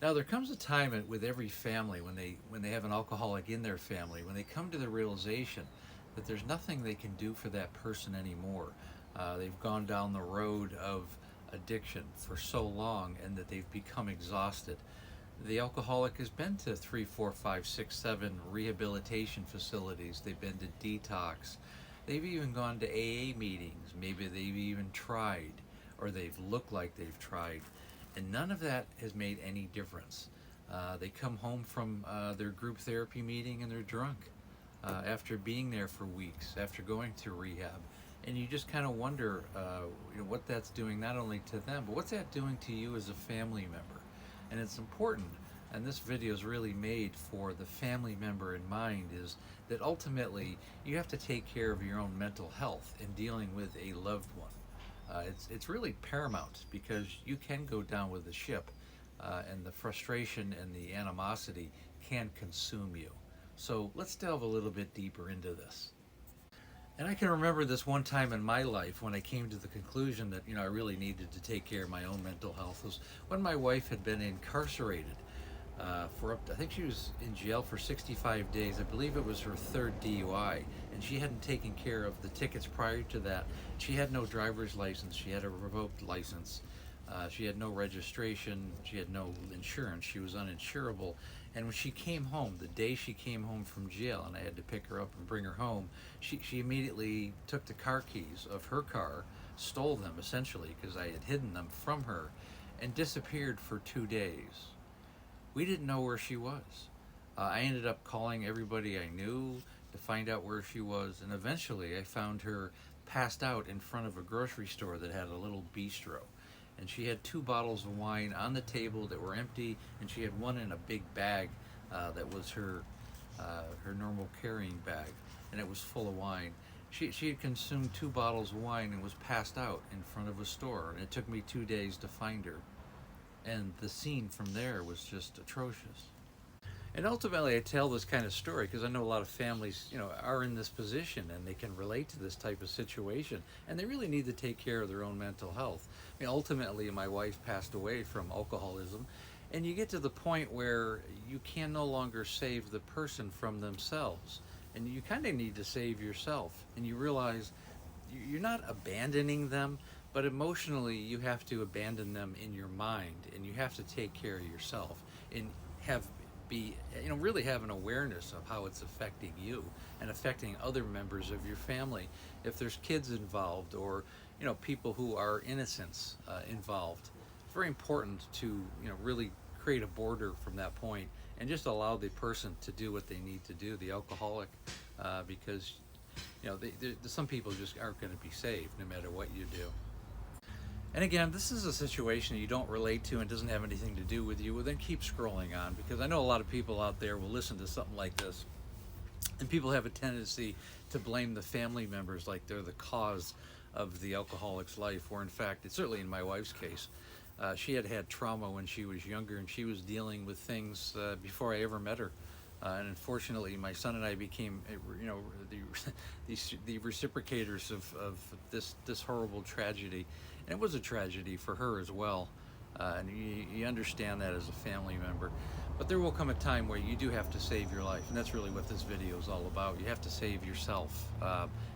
Now there comes a time with every family when they have an alcoholic in their family, when they come to the realization that there's nothing they can do for that person anymore. They've gone down the road of addiction for so long, and that they've become exhausted. The alcoholic has been to three, four, five, six, seven rehabilitation facilities. They've been to detox. They've even gone to AA meetings. Maybe they've even tried, or they've looked like they've tried, and none of that has made any difference. They come home from their group therapy meeting and they're drunk after being there for weeks, after going to rehab. And you just kind of wonder what that's doing not only to them, but what's that doing to you as a family member. And it's important, and this video is really made for the family member in mind, is that ultimately you have to take care of your own mental health in dealing with a loved one. It's really paramount, because you can go down with the ship, and the frustration and the animosity can consume you. So let's delve a little bit deeper into this. And I can remember this one time in my life when I came to the conclusion that I really needed to take care of my own mental health, was when my wife had been incarcerated for up to, I think she was in jail for 65 days. I believe it was her third DUI, and she hadn't taken care of the tickets prior to that. She had no driver's license. She had a revoked license. She had no registration. She had no insurance. She was uninsurable. And when she came home, the day she came home from jail, and I had to pick her up and bring her home, she immediately took the car keys of her car, stole them essentially, because I had hidden them from her, and disappeared for 2 days. We didn't know where she was. I ended up calling everybody I knew to find out where she was, and eventually I found her passed out in front of a grocery store that had a little bistro. And she had 2 bottles of wine on the table that were empty, and she had one in a big bag that was her normal carrying bag, and it was full of wine. She had consumed 2 bottles of wine and was passed out in front of a store, and it took me 2 days to find her. And the scene from there was just atrocious. And ultimately, I tell this kind of story because I know a lot of families, are in this position and they can relate to this type of situation, and they really need to take care of their own mental health. I mean, ultimately, my wife passed away from alcoholism, and you get to the point where you can no longer save the person from themselves, and you kind of need to save yourself. And you realize you're not abandoning them, but emotionally, you have to abandon them in your mind, and you have to take care of yourself and have be really have an awareness of how it's affecting you and affecting other members of your family. If there's kids involved, or people who are innocents involved, it's very important to really create a border from that point and just allow the person to do what they need to do, the alcoholic, because some people just aren't going to be saved no matter what you do. And again, this is a situation you don't relate to and doesn't have anything to do with you, well, then keep scrolling on, because I know a lot of people out there will listen to something like this, and people have a tendency to blame the family members like they're the cause of the alcoholic's life, or in fact, it's certainly in my wife's case. She had had trauma when she was younger, and she was dealing with things before I ever met her. And unfortunately, my son and I became, the reciprocators of this horrible tragedy. And it was a tragedy for her as well. And you understand that as a family member. But there will come a time where you do have to save your life, and that's really what this video is all about. You have to save yourself,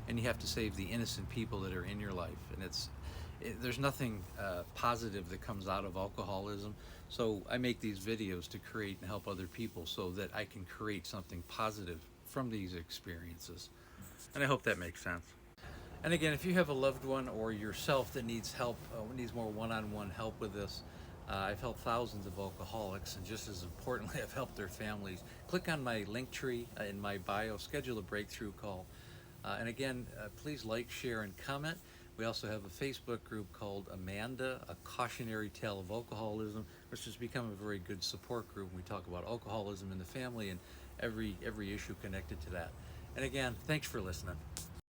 and you have to save the innocent people that are in your life. And there's nothing positive that comes out of alcoholism. So I make these videos to create and help other people so that I can create something positive from these experiences. And I hope that makes sense. And again, if you have a loved one or yourself that needs help, needs more one-on-one help with this, I've helped thousands of alcoholics, and just as importantly, I've helped their families. Click on my link tree in my bio, schedule a breakthrough call. And again, please like, share, and comment. We also have a Facebook group called Amanda, A Cautionary Tale of Alcoholism, which has become a very good support group. We talk about alcoholism in the family and every issue connected to that. And again, thanks for listening.